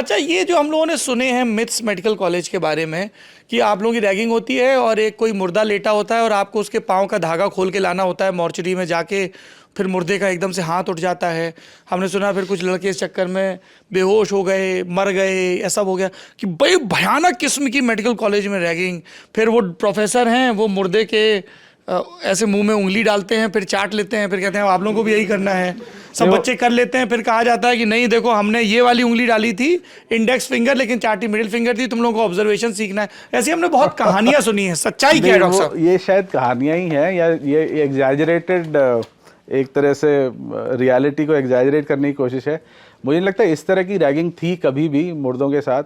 अच्छा, ये जो हम लोगों ने सुने हैं मिथ्स मेडिकल कॉलेज के बारे में कि आप लोगों की रैगिंग होती है और एक कोई मुर्दा लेटा होता है और आपको उसके पाँव का धागा खोल के लाना होता है मॉर्चरी में जाके, फिर मुर्दे का एकदम से हाथ उठ जाता है। हमने सुना फिर कुछ लड़के इस चक्कर में बेहोश हो गए, मर गए, ऐसा हो गया कि बड़ी भयानक किस्म की मेडिकल कॉलेज में रैगिंग। फिर वो प्रोफेसर हैं, वो मुर्दे के ऐसे मुंह में उंगली डालते हैं, फिर चाट लेते हैं, फिर कहते हैं आप लोगों को भी यही करना है। सब बच्चे कर लेते हैं, फिर कहा जाता है कि नहीं देखो हमने ये वाली उंगली डाली थी इंडेक्स फिंगर, लेकिन चाटी मिडिल फिंगर थी, तुम लोगों को ऑब्जर्वेशन सीखना है। ऐसी हमने बहुत कहानियां सुनी है, सच्चाई क्या है डॉक्टर साहब? ये शायद कहानियां ही हैं या ये एग्जैजरेटेड एक तरह से रियलिटी को एग्जैजरेट करने की कोशिश है। मुझे नहीं लगता इस तरह की रैगिंग थी कभी भी मुर्दों के साथ।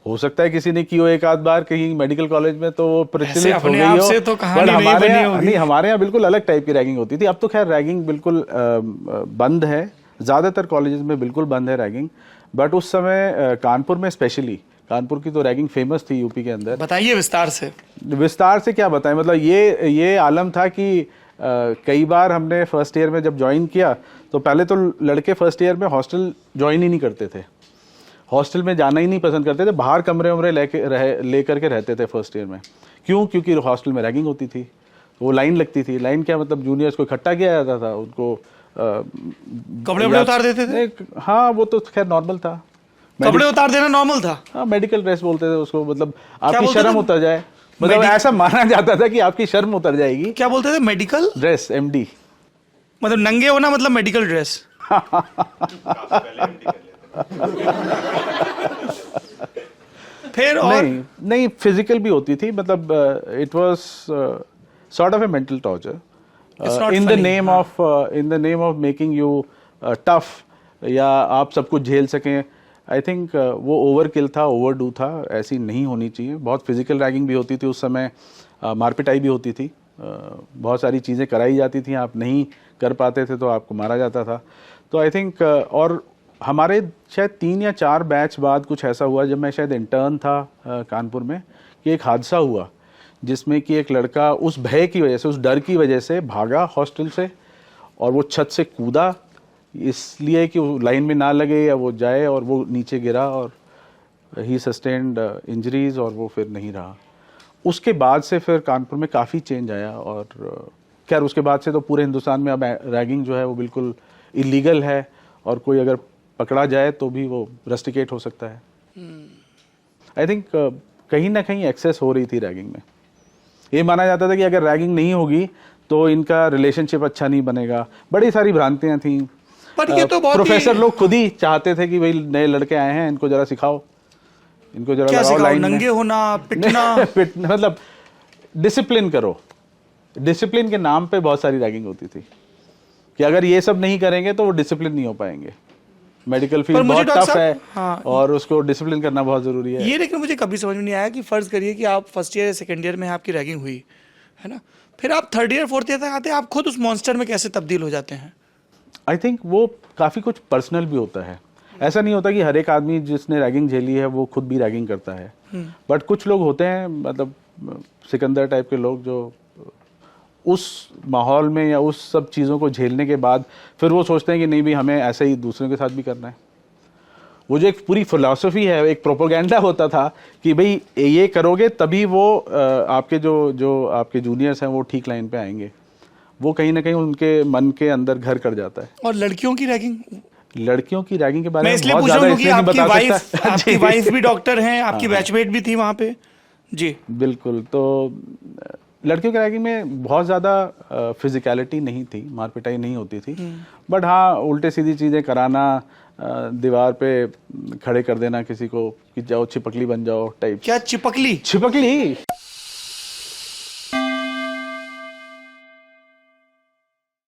हो सकता है किसी ने की हो एक आध बार कहीं मेडिकल कॉलेज में तो वो प्रचलित हो गई हो, से तो कहानी हमारे यहाँ बिल्कुल अलग टाइप की रैगिंग होती थी। अब तो खैर रैगिंग बिल्कुल बंद है, ज़्यादातर कॉलेजेस में बिल्कुल बंद है रैगिंग। बट उस समय कानपुर में स्पेशली, कानपुर की तो रैगिंग फेमस थी यूपी के अंदर। बताइए विस्तार से। विस्तार से क्या बताएं, मतलब ये आलम था कि कई बार हमने फर्स्ट ईयर में जब ज्वाइन किया तो पहले तो लड़के फर्स्ट ईयर में हॉस्टल ज्वाइन ही नहीं करते थे, हॉस्टल में जाना ही नहीं पसंद करते थे, बाहर कमरे उमरे लेकर के रहते थे फर्स्ट ईयर में। क्यों? क्योंकि हॉस्टल में रैगिंग होती थी, वो लाइन लगती थी। लाइन क्या मतलब, जूनियर्स को इकट्ठा किया जाता था, उनको कपड़े उतार देते थे। हाँ वो तो खैर नॉर्मल था, कपड़े उतार देना नॉर्मल था। हाँ मेडिकल ड्रेस बोलते थे उसको, मतलब आपकी शर्म उतर जाए, मतलब ऐसा माना जाता था कि आपकी शर्म उतर जाएगी। क्या बोलते थे? मेडिकल ड्रेस, एमडी, मतलब नंगे होना मतलब मेडिकल ड्रेस। फिर और नहीं फिजिकल भी होती थी, मतलब it was sort of A mental torture in the name of making you tough, या आप सब कुछ झेल सकें। आई थिंक वो ओवरकिल था, ओवरडू था, ऐसी नहीं होनी चाहिए। बहुत फिजिकल रैगिंग भी होती थी उस समय, मारपिटाई भी होती थी, बहुत सारी चीज़ें कराई जाती थी, आप नहीं कर पाते थे तो आपको मारा जाता था। तो आई थिंक और हमारे शायद 3 या 4 बैच बाद कुछ ऐसा हुआ, जब मैं शायद इंटर्न था कानपुर में, कि एक हादसा हुआ जिसमें कि एक लड़का उस भय की वजह से, उस डर की वजह से भागा हॉस्टल से और वो छत से कूदा, इसलिए कि वो लाइन में ना लगे या वो जाए, और वो नीचे गिरा और ही सस्टेन्ड इंजरीज और वो फिर नहीं रहा। उसके बाद से फिर कानपुर में काफ़ी चेंज आया, और खैर उसके बाद से तो पूरे हिंदुस्तान में अब रैगिंग जो है वो बिल्कुल इलीगल है, और कोई अगर पकड़ा जाए तो भी वो रस्टिकेट हो सकता है। आई थिंक कहीं ना कहीं एक्सेस हो रही थी रैगिंग में। ये माना जाता था कि अगर रैगिंग नहीं होगी तो इनका रिलेशनशिप अच्छा नहीं बनेगा, बड़ी सारी भ्रांतियां थी। पर ये तो बहुत प्रोफेसर लोग खुद ही चाहते थे कि भाई नए लड़के आए हैं, इनको जरा सिखाओ, इनको जरा लगाओ लाइन में। नंगे होना, पिटना मतलब डिसिप्लिन करो। डिसिप्लिन के नाम पे बहुत सारी रैगिंग होती थी कि अगर ये सब नहीं करेंगे तो वो डिसिप्लिन नहीं हो पाएंगे। मेडिकल फील्ड बहुत टफ है। हाँ, और उसको डिसिप्लिन करना बहुत जरूरी है। ये लेकिन मुझे कभी समझ में नहीं आया कि फर्ज करिए कि आप फर्स्ट ईयर या सेकेंड ईयर में आपकी रैगिंग हुई है ना, फिर आप थर्ड ईयर फोर्थ ईयर तक आते हैं, आप खुद उस मॉन्स्टर में कैसे तब्दील हो जाते हैं? आई थिंक वो काफ़ी कुछ पर्सनल भी होता है। ऐसा नहीं होता कि हर एक आदमी जिसने रैगिंग झेली है वो खुद भी रैगिंग करता है, बट कुछ लोग होते हैं, मतलब सिकंदर टाइप के लोग, जो उस माहौल में या उस सब चीज़ों को झेलने के बाद फिर वो सोचते हैं कि नहीं भी हमें ऐसे ही दूसरों के साथ भी करना है। वो जो एक पूरी फिलॉसफी है, एक प्रोपोगेंडा होता था कि भाई ये करोगे तभी वो आपके जो आपके जूनियर्स हैं वो ठीक लाइन पे आएंगे, वो कहीं ना कहीं उनके मन के अंदर घर कर जाता है। और लड़कियों की रैगिंग के बारे में इसलिए पूछ रहा हूं कि आपकी वाइफ भी डॉक्टर हैं, आपकी बैचमेट भी थी वहाँ पे। जी बिल्कुल। तो लड़कियों की रैगिंग में बहुत ज़्यादा फिजिकलिटी नहीं थी, मारपिटाई नहीं होती थी, बट हाँ उल्टे सीधी चीज़ें कराना, दीवार पे खड़े कर देना किसी को कि जाओ चिपकली बन जाओ टाइप। क्या चिपकली? चिपकली